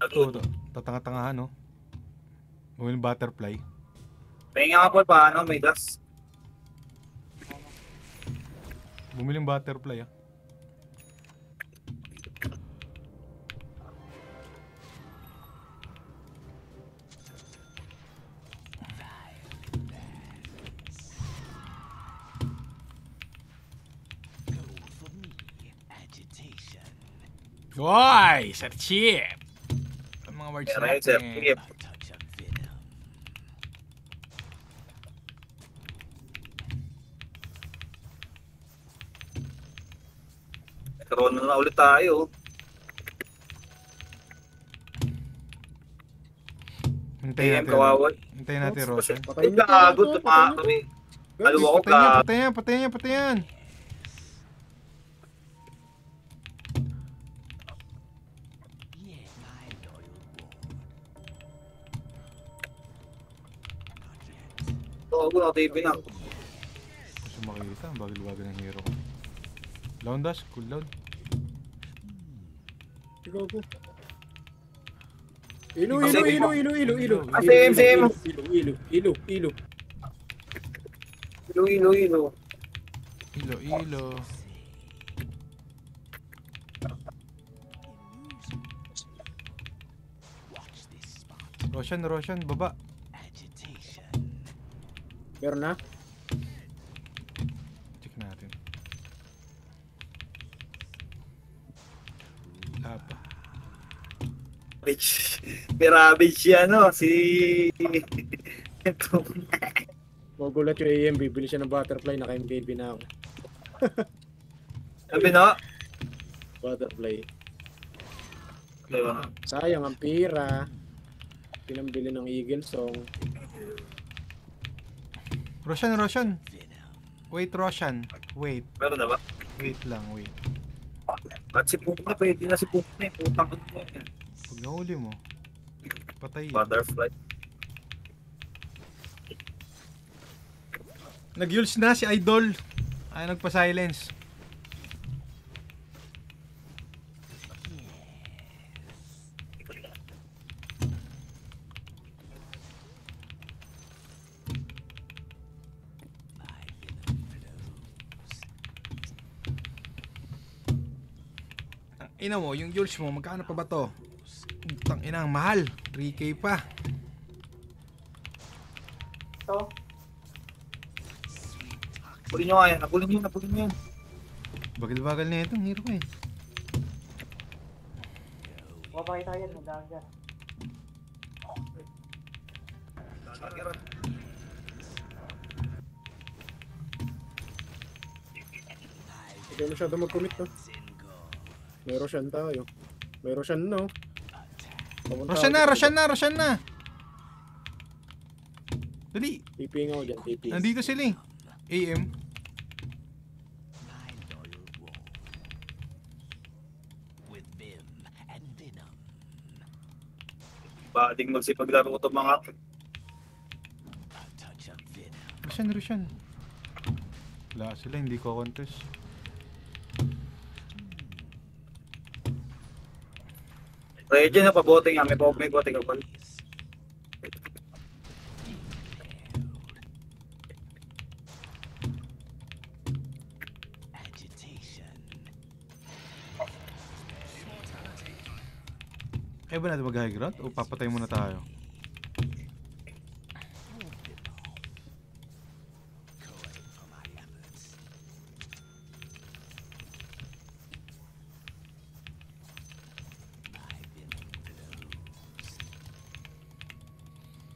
Ito, tatanga-tangahan, no? Gawin yung butterfly. Pahinga ka po paano, may gas. Bumili yung butterfly, ah. Oy! Sir Chip! Ang mga words Kaya sir, natin. sige. Nagkaroon na ulit tayo. Hintayin AM natin. kawawan. Hintayin natin, Roshan. Ay, gago, tumakami. Aluwa ko, Patayin, patayin, patayin. Oo, naka-TV na. Gusto makikita, ang bagal-bagal ng hero ko. Lawn dash, cool down. Ikaw po. Ilo. Ah, same. Ilo. Ilo. Ilo. Roshan, baba. Meron na? Check natin. Lapa. Mirabage yan, no? Si... Magulat yung AM, bibili siya ng butterfly, naka-MKB na ako. Sabi na? Butterfly. Diba? Sayang ang pira. Pinambili ng Eagle Song. Roshan. Wait, Roshan. Wait Meron na ba? lang. At si Pump na, pwede na si Pump na. Putang ko na yan. Pag nahuli mo, patay yan. Butterfly. Nag-yuls na si Idol. Ay, nagpa-silence. Ina mo, yung Yules mo, magkano pa ba to? Tang ina, ang mahal. 3K pa. Ito. Pulin nyo nga yan. Napulin nyo yan. Bagal-bagal na ito. Ang hero ko eh. Mapakita yan, maganda. Ikaw masyado mag-commit, no? May Roshan tayo. May Roshan, no? Roshan na! Dali! TP nga ako dyan, TP. Nandito sila eh. AM. Bading magsipaglaro ko itong mga... Roshan. Wala sila, hindi ko contest. Ready na pabote nga. May bote ka pa. Kaya ba natin mag-high ground? O papatay muna tayo?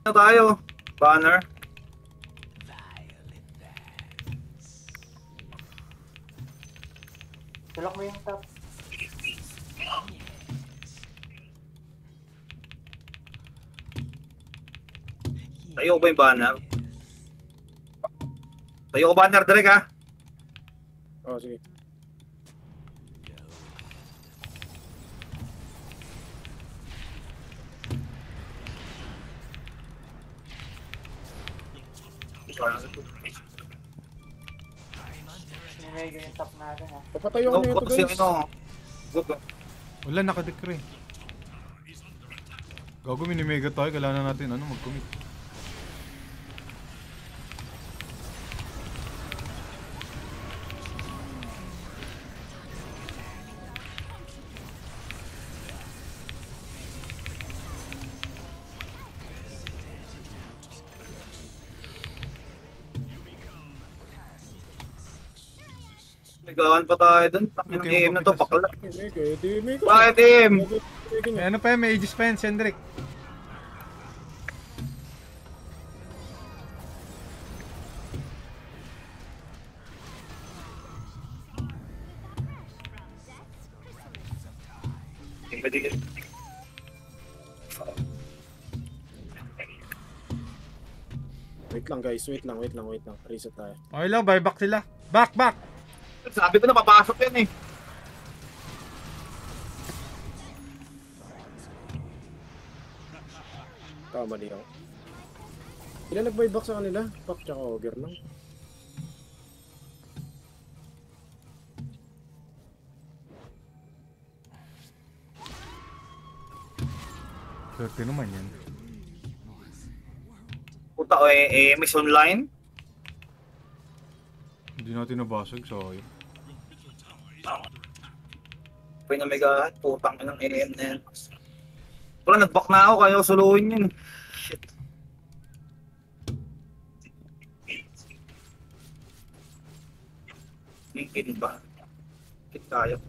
Na tayo. Banner. Tulak mo yung top. Tayo ko ba yung banner? Tayo ko banner direct ha? Oh, sige. Sinimega yung top natin ha. Papatayo ko na ito, guys. Wala, nakadecree. Gago, minimega tayo. Kailangan natin mag-commit. Nagawan pa tayo dun. Ang Okay, game na to, bakla. May Bakit, Tim? Eh, ano pa yan? May Aegis pa yan, Sendrick. Wait lang guys, wait lang. Reset tayo. Okay lang, buyback sila. Back! Sabi ko na, papasok yan eh. Kamali ako. Ilan nag-buyback sa kanila? Pack tsaka ogre lang. Swerte naman yan. Puta, miss online. Hindi natin nabasag, sayang. Pinamigahan, putang ng AM na yan. Wala, nag-back na ako, kaya suluhin yun. Shit. Hingin ba? Hingin kaya.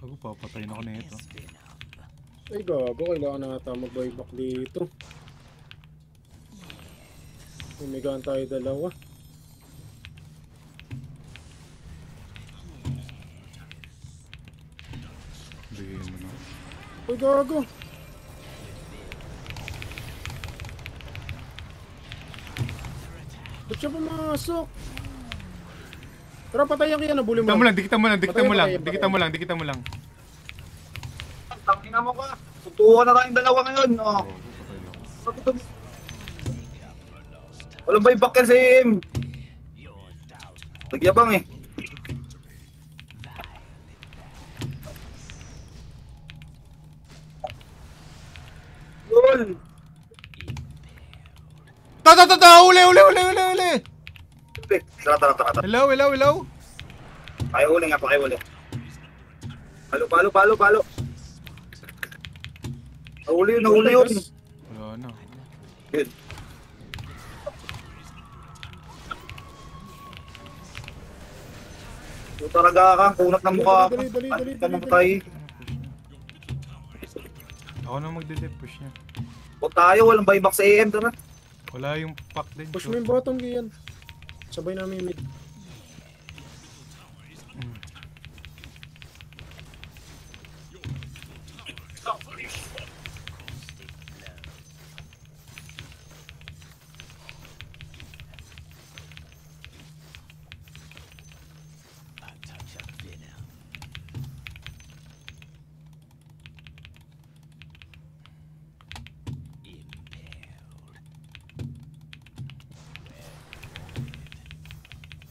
Gago, papatayin ako na ito. Ay gago, kailangan na ata mag-buyback dito. Umigaan tayo dalawa. Bigyan mo na. Ay gago. Ba't siya pumasok? Tara, patayan kaya na, bully mo. Dikitan mo lang. Tangina mo ka. Tutuwa na tayong dalawa ngayon. Oh. Patay ako. Walang buyback yan si AM. Nagyabang eh. Lol. Uli! Tara. Hello! Pakihuli nga, pakihuli. Palo. Nahuli yun. Wala na. Good. Talaga ka, kunat ng mukha ka. Dali. Ka mamatay. Ako na magde-dep, push niya. O tayo, walang buyback sa AM, tara. Wala yung pack din. Push mo yung bottom ganyan. Sabay namin yung mid.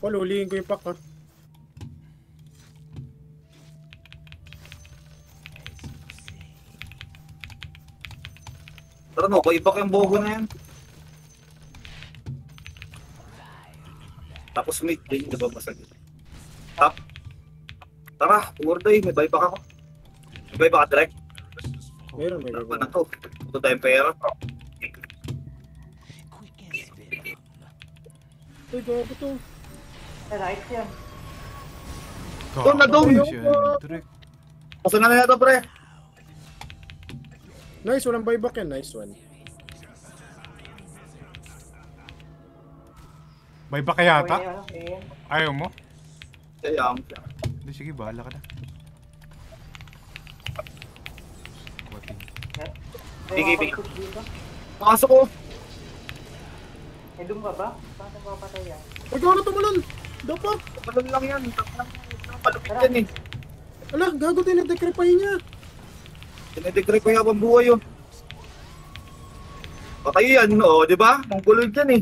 Paul, huliin ko yung pack ha. Tara no, buyback yung bogo na yan. Tapos mid din, diba masag. Top. Tara, umorday, may buyback ako. May buyback ka direct. Meron. Tara na to. Ito tayong pera. Ay, gago to. Right yan. Doon na, doon. Direct. Paso na ito, pre. Nice, walang buyback yan. Nice one. Buyback ka yata? AM. Ayaw mo? Kaya, Hindi, sige, bahala ka na. Kuwating. Bigay. Dito. Pasok ko. May doom ka ba? Saan ba patay yan? Ay, gawa na tumalon! Dapat! Malun lang yan. Malupit yan eh. Ala, gago din, na-decrepay niya. Dinedecree ko yung habang buhay yun. Patay yan, o, di ba? Manggulo yan eh.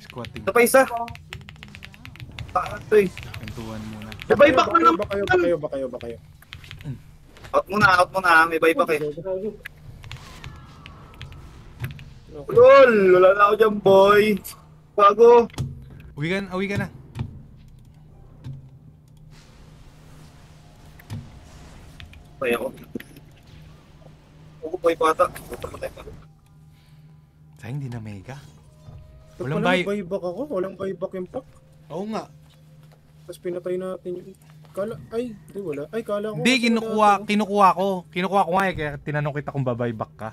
Squatting. Ito pa isa. Tahan to eh. Kantuan muna. May buyback na naman. Ba kayo? Out muna. May buyback eh. Grabe. Okay. Lol, wala na ako dyan, boy. Bago. Uwi ka na. Patay ako. Ako boy pata. Patay pa. Sayang di na mega. Walang Walang buyback ako, walang buyback yung pack. Oo nga. Tapos pinatay natin yung... Di wala. Ay, kala ko... Hindi, kasi wala ako. kinukuha ko. Kinukuha ko nga eh, kaya tinanong kita kung babuyback ka.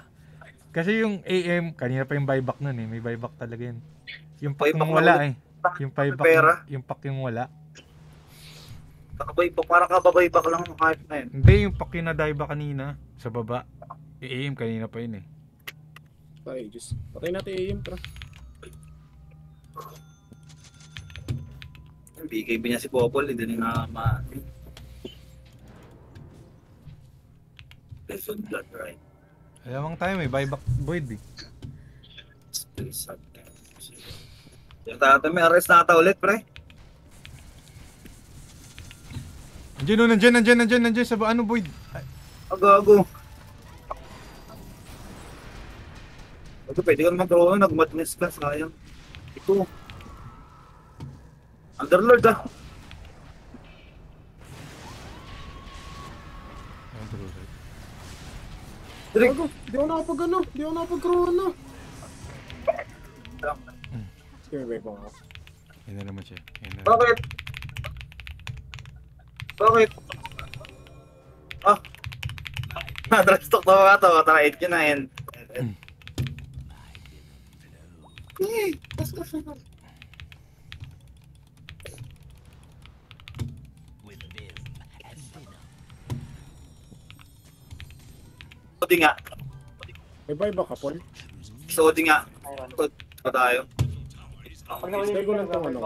Kasi yung AM, kanina pa yung buyback nun eh. May buyback talaga yun. Yung pack Buyback yung na wala ulit. eh. Yung buyback, Pera. yung pack yung wala. Nakabuyback, parang kababuyback lang ang hype na yun. Hindi, yung pack yung nadaiba kanina. Sa baba. Yung AM, kanina pa yun eh. Ay, Diyos. Patay natin AM, tara. BKB niya si Popol, hindi na nga Lesson blood, right? Alamang tayo, may buyback void eh. Still sad. Yung tata, may arrest na ata ulit, pre. Nandiyan sa ano void. Ay, Agago. Ito, pwede ka naman draw, nag-madness ka, sayang. Ito. Underlord ah. Ayun, tuloy. Direk. Gago, di ako nakapag-corona. Sige, may buyback ako. Yan na naman siya. Yan na. Bakit? Bakit? Ah. Drug stock to nga to. Tara, 8 yun na yan. Sodi nga. May buyback ka, Paul? Sodi nga. Mayroon. Sodi pa tayo. Pag nahuli Stay ko ko lang tong ano.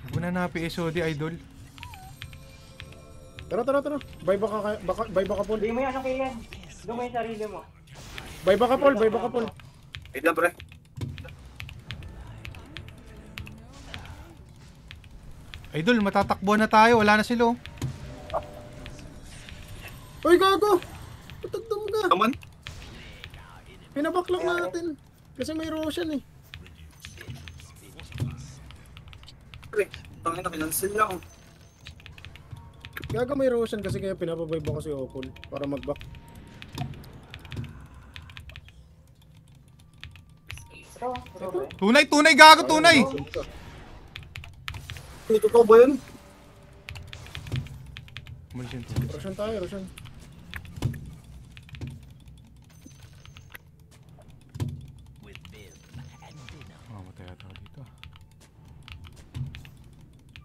Huwag mo na napi-SOD, idol. Tara. Buyback ka, Paul. Hindi mo yan, okay yan. Doon mo yung sarili mo. Buyback ka, Paul. Wait lang, pre. Idol, matatakbo na tayo. Wala na sila oh. Uy, gago! Patagdam ka! Naman. Pinaback lang natin. Kasi may Roshan eh. Pre, tangin na kinansel lang. Gago may Roshan kasi kaya pinapabuyback ko si Opol para mag-back. Ito. Tunay, gago, tunay! Ito ko ba yun? Umalis yun, tunay. Roshan tayo, Roshan. Mamatay ata ako dito.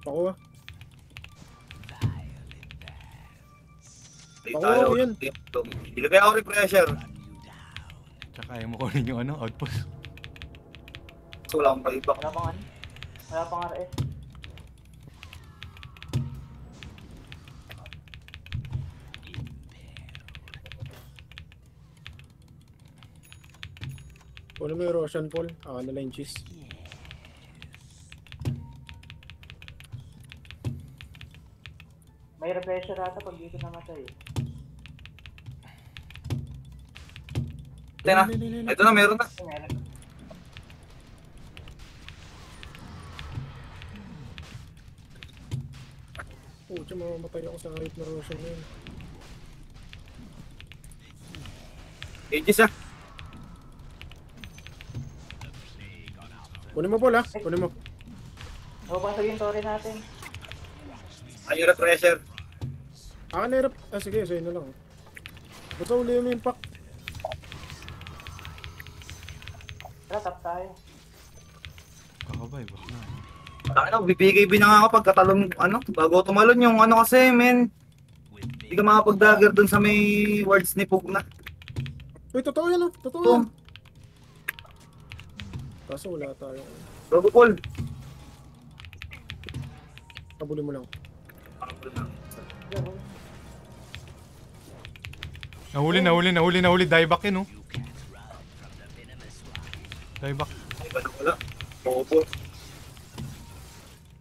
Pakuha. Hindi Ako, tayo. yun. Ilagay ako refresher. Tsaka ayaw mo kunin yung ano, outpost. So wala akong palipak. Wala pang ano? Wala pang RS. Kung ano may Roshan, Paul, na lang yung cheese. May refresher ata pag dito namatay. Ito na. Ito na, meron na. Ay, meron. Pucha, mamamatay ako sa hype na Roshan na yun. Aegis ah. Kunin mo, Paul, ha? Kunin mo. Mabasag yung story natin. Ay, yung refresher. Nahirap. Sige, sa'yo na lang. Basta uli mo yung pack. Tara, tap tayo. Kakabay, bak na. Tayo na, BKB na nga ako pagkatalon, ano, bago tumalon yung ano kasi, men. Hindi ka makapag-dagger dun sa may words ni Pugna. Uy, totoo yan, oh. Totoo Ito. yan. Kaso wala tayo. Robo Paul. Kabulin mo lang. Nahuli. Dieback yun, oh. Dieback. Ay, ba na wala? Robo.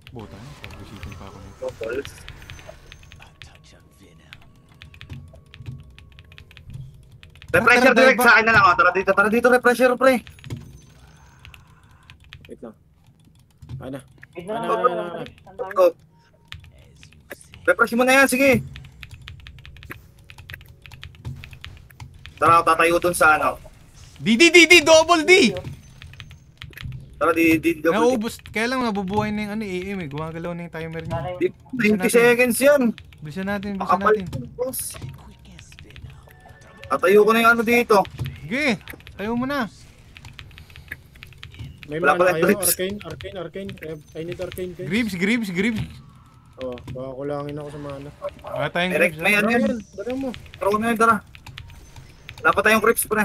Buta na. Pag-visitin pa ako nito. Robo Paul. Refresher Tara, direct dive sa akin na lang. Oh. Tara dito, refresher, pre. Wait lang. Ano? Wait na Ano, lang. ano, ano? Ang dami. Go. Refresh mo na yan, sige. Tara, tatayo dun sa ano. Double D! Tara, di. Naubos. Kaya lang nabubuhay na yung ano, AM eh. Gumagalaw na yung timer niya. Nanay. 20 seconds yan. Bilisan natin. Makapal yun, boss. Tatayo ko na yung ano dito. Sige, tayo mo na. May Wala mana pala kayo? grips. Arcane. I need arcane, guys. Grips. Oh, baka kulangin ako sa mana. Wala tayong Direct grips. may ano Ano yan. yan? Dala mo. Tara ko na yun, tara. Wala pa tayong creeps, pre.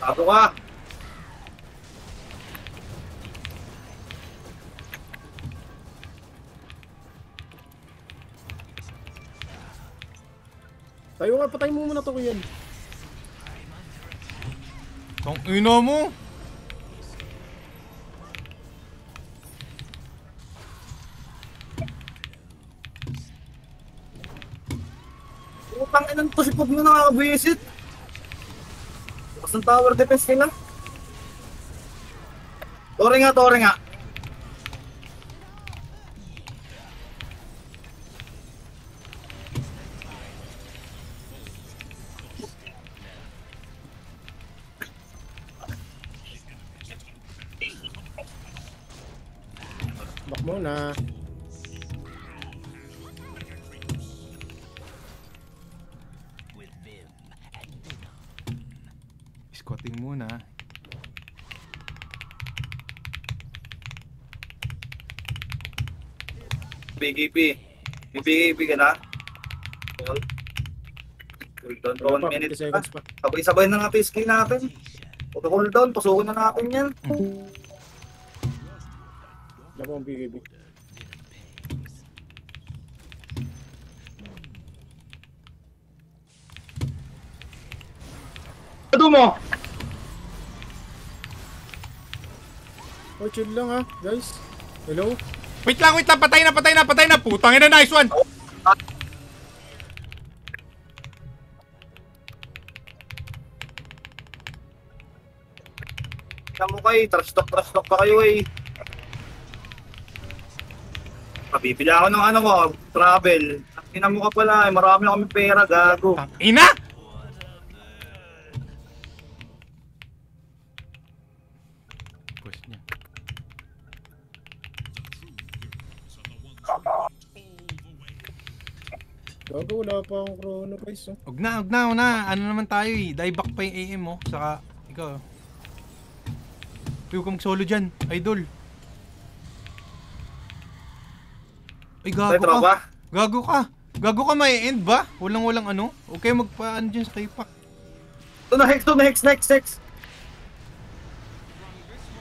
Tato ka. Tayo nga, patay mo muna to, kuyan. Tong ina mo. Utang ina to si Pog na nakakabisit. Bukas ng tower defense nila. Tore nga. Bak muna. Squatting muna. PGP. May PGP ka na? Hold on pa 1 Wala pa, minute. 50 seconds pa. Sabay-sabay na natin yung skill natin. Hold down, pasukin na natin yan. Wala pa ang BKB. Ado mo! Oh, chill lang ha, guys. Hello? Wait lang. Patay na. Putang ina, nice one. Tama mo kayo, trash talk pa kayo eh. Pabibili ako ng ano ko, travel. Ina mo ka pala, eh, marami na kami pera, gago. Tang ina. Push niya. Gago, wala pa akong chrono, guys. Oh. Huwag na. Ano naman tayo eh. Dieback pa yung AM mo. Saka, ikaw. Huwag kang solo dyan, idol. Ay, Tayo gago tropa. ka. Gago ka, may end ba? Walang ano? Okay, magpa-ano dyan sa kaypak. Ito na hex.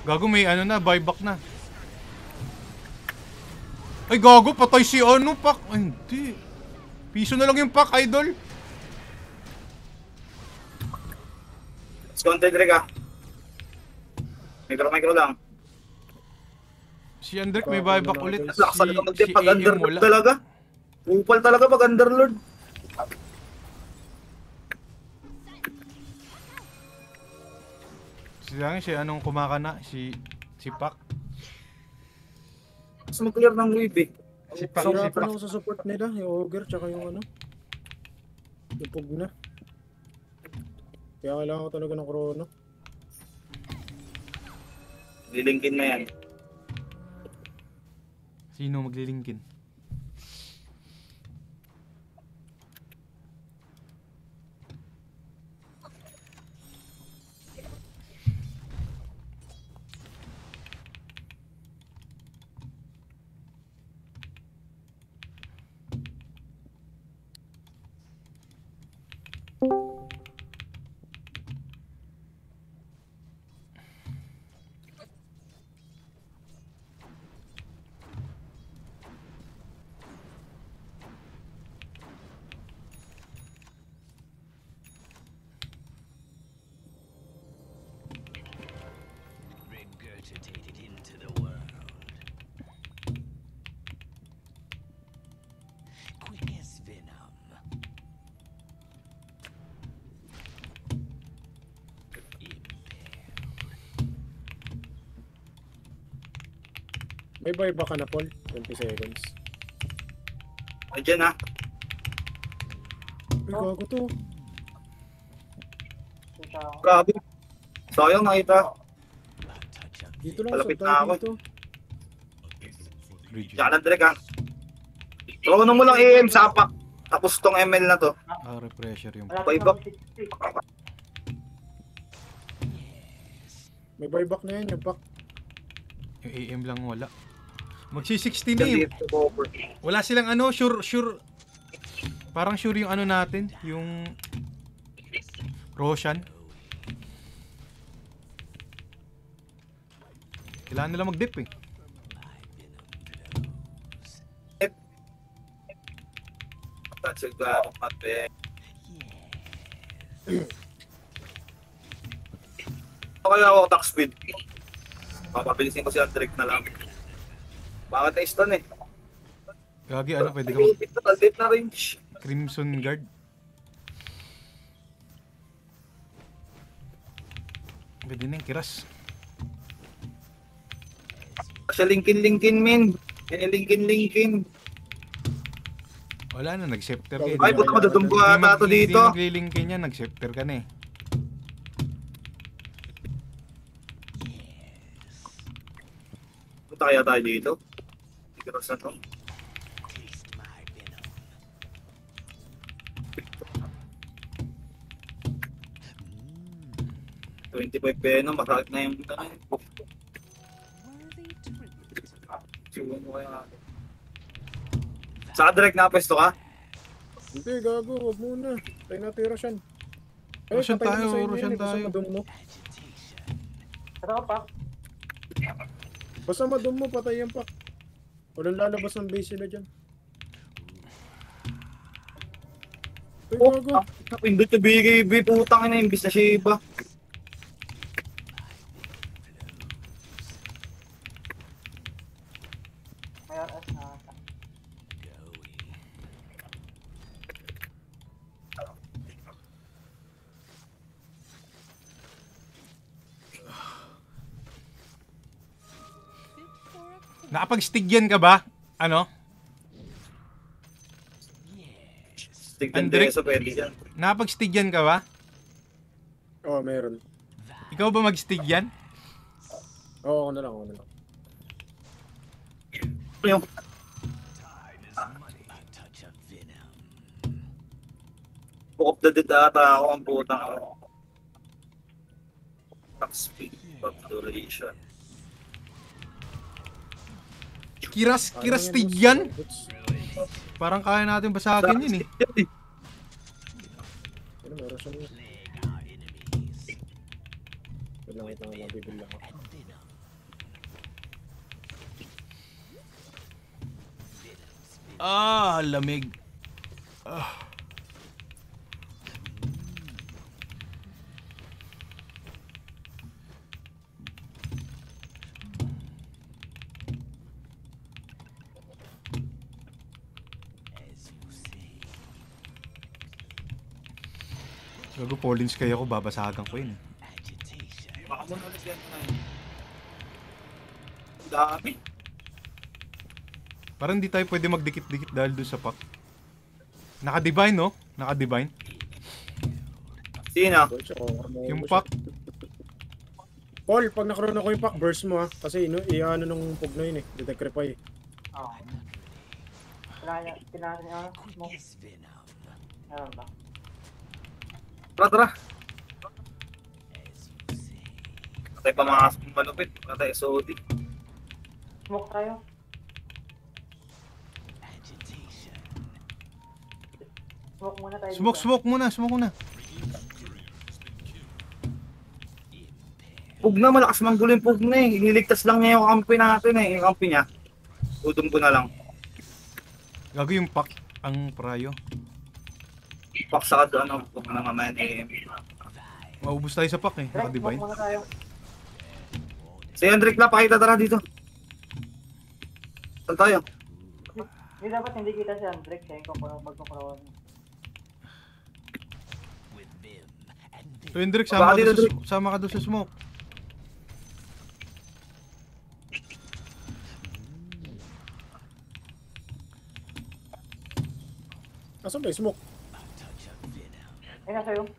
Gago, may ano na, buyback na. Ay, gago, patay si ano, pak. Ay, hindi. Piso na lang yung pak, idol. Discounted rin ka. Micro lang. Si Andrek may buyback ulit. Lakas talaga mag-dip pag AM underlord wala. talaga. Upal talaga pag underlord. Si anong kumakana? Si Pak. Mas mag-clear ng wave eh. Si Pak. Sirapan ako sa support nila, yung Ogre, tsaka yung ano. Yung Pug na. Kaya kailangan ko talaga ng chrono. Lilingkin na yan. Sino maglilingkin? May buyback ka na, Paul. 20 seconds. Nandiyan ha. Uy, gago to. Kita ako. Grabe. Sayang nakita. Dito lang, Malapit sab na tayo ako. dito. Bridge. Diyan lang direct ha. Trono mo lang AM sapak. Tapos tong ML na to. Ah, refresher yung... Malapit Buyback. na ako 60. May buyback na yan, yung pack. Yung AM lang wala. Magsi-60 na yun. Dito cover. Wala silang ano, sure. Parang sure yung ano natin, yung Roshan. Kailangan nila mag-dip eh. That's a good mate. Kaya ako attack speed. Papabilisin ko si Andrick na lang. Bakit na-stun eh? Gagi, ano, pwede ka mag Talbit na range. Crimson Guard. Pwede na yung kiras. Kasi linkin min. Kaya linkin. Wala na, nag-scepter ka eh. Ay, puto madudumbo ata to dito. Hindi maglilingkin niya, nag-scepter ka na eh. Punta kaya tayo dito. Kiros na to. $25 Venom, masakit na yung siguro mo kaya. Sa direct na pwesto ka? Hindi, gago. Huwag muna. Tayo natin yung Roshan. Roshan patay tayo, mo sa inyo Roshan yan, basta tayo. madum mo. Ito ka pa. Basta madum mo, patay yung pack. Walang lalabas ng base nila dyan. Uy, Oh, gago. pindot na BKB, putang ina imbis na Shiba. May RS na ata. Nakapag-stigyan ka ba? Ano? Stick and Andrick? sa pwede yan. Nakapag-stigyan ka ba? Oo, meron. Ikaw ba mag-stigyan? Oo, ako na lang. Yung Book of the Dead ata ako ang putang ako. Attack speed, but duration. Kiras stigyan? Parang kaya natin basagin yun eh. Ano, meron siya mo. Wala kita nga mabibili ako. Ah, lamig. Ah. Gago, Paulins kaya ako, babasagan ko yun. Baka mo ulit yan na. Ang dami. Parang hindi tayo pwede magdikit-dikit dahil doon sa pack. Naka-divine, no? Naka-divine. Sino? Boy, tsaka ako mo- Yung pack, Paul, pag nakaroon ako yung pack, burst mo ha. Kasi i-ano nung pug na yun eh. Detect reply. Oo. Kailangan niya smoke. Meron ba? Tara. Patay pa mga malupit. Patay SOD. Smoke tayo. Smoke muna tayo. smoke muna. Pug na, malakas manggulo yung pug na eh. Iniligtas lang niya yung kampi natin eh. Yung kampi niya. Udom ko na lang. Gago yung pack, ang prayo. Paksa ka doon, ano, pug na naman eh. Maubos tayo sa pack eh, Direct, naka-divine. smoke muna tayo. Si Hendrik na, pakita tara dito. Saan tayo? Hindi dapat hindi kita si Andrick. Siya yung magkukurawan. So Hendrik, Baka dito, Hendrik. sama ka doon sa smoke. Asan ba yung smoke? Ay, nasa yung.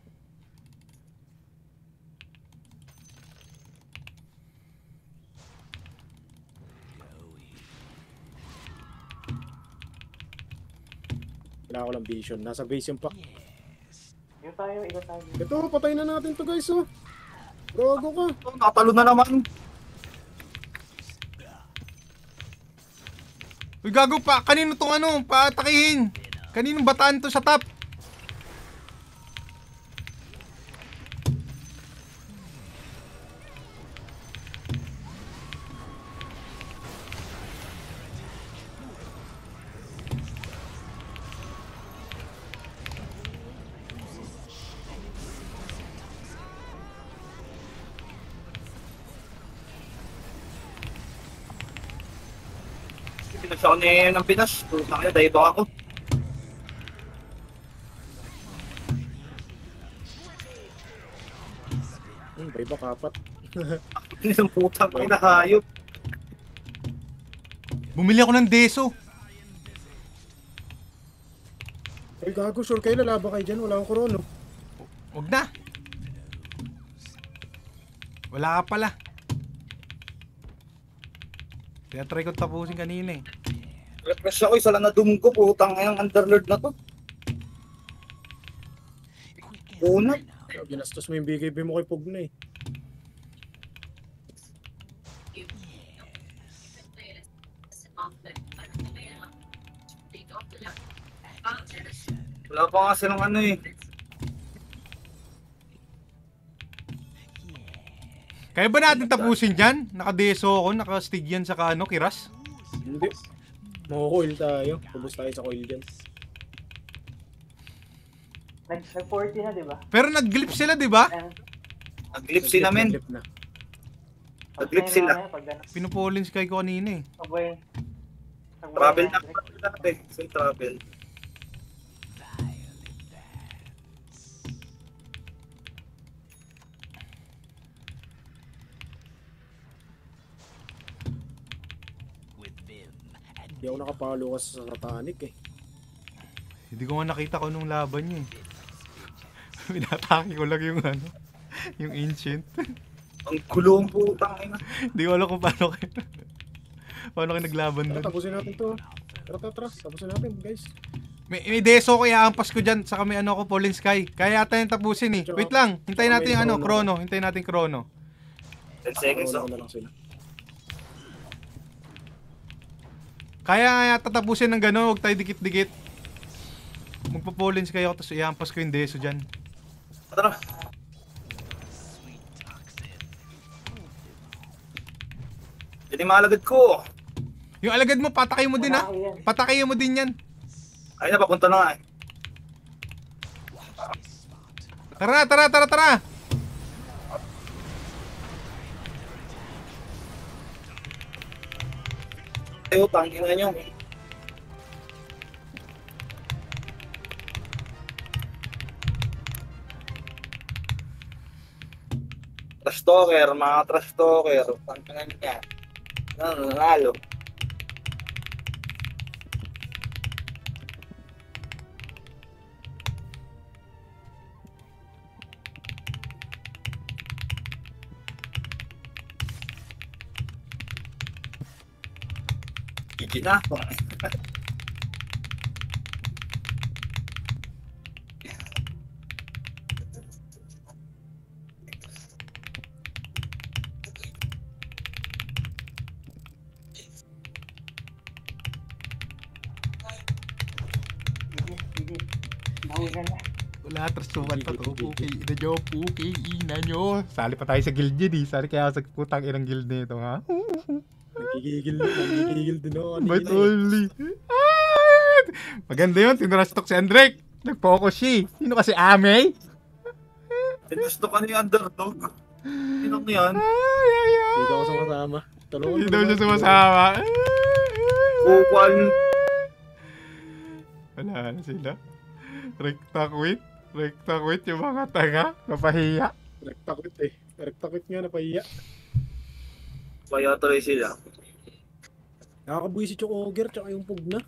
Wala ko lang vision. Nasa base yung pack. Yung tayo, ikot tayo. Ito, patay na natin to guys oh. Gago ka. Oh, nakatalo na naman. Uy, gago pa. Kanino tong ano? Paatakihin. Kaninong bataan to sa top? Pinagsa ko ng Pinas. Putang ina, dahil baka ako. Iba kapat. Isang putang ina, hayop. Bumili ako ng deso. Ay gago, sure kayo lalaba kayo dyan. Wala akong krono. Wag na. Wala ka pala. Kaya try ko tapusin kanina eh. Refresh ako, isa lang na dumgo. Putang ina, underlord na to. Una. Ginastos mo yung BKB mo kay Pugna eh. Wala pa nga silang ano eh. Kaya ba natin tapusin dyan? Naka-deso ako, naka-stig yan sa ano, kiras? Hindi. Makukoil tayo. Pubos tayo sa coil dyan. Nag-40 na, di ba? Pero nag-glip sila, di ba? Ayan. Nag-glip sila men. Nag-glip na. Nag-glip sila. Pag gano'n. Pinupolin sky ko kanina eh. Pag-boy. Travel na natin. Sa travel. Hindi ako nakapalo kasi sa Satanic eh. Hindi ko nga nakita ko nung laban niya eh. Minatake ko lang yung ano, yung ancient. Ang kulong putang ina. Hindi ko alam kung paano kayo naglaban Tara, doon. tapusin natin to. Tara. Tapusin natin guys. May deso ko iaampas ko dyan sa may ano ko, Fallen Sky. Kaya yata yung tapusin eh. Wait lang, hintayin natin yung ano, chrono. Hintayin natin chrono. 10 seconds Krono oh. na lang sila. Kaya nga yata tapusin ng gano'n, huwag tayo dikit-dikit. Magpa-Fallen Sky ako, tapos iaampas ko yung deso dyan. Tara. Hindi malagad ko. Yung alagad mo, patakayin mo din ha. Malaki yan. Patakayin mo din yan. Ay na, papunta na nga eh. Tara! Ayo, tangin na nyo. Trash talker, mga trash talker. Tangin na niya. Nanalo. Gigi na. Sige. Nahuwi ka na. Wala, trasuman pa to. Puki, ina nyo. Sali pa tayo sa guild yun eh. Sali kaya sa putang inang guild nito ha. Nagigigil din ako. But only. Maganda yun, tinrastok si Andrek. Nag-focus siya eh. Sino kasi Ame? Gusto ka ni underdog. Sinong yan? Hindi ako sumasama. Tulungan Hindi mo daw naman. siya sumasama. Kupal. Wala na sila. Rekta quit yung mga tanga. Napahiya. Rektakwit eh. Rektakwit nga napahiya. Kaya tuloy sila. Nakakabuisit yung Ogre tsaka yung Pugna.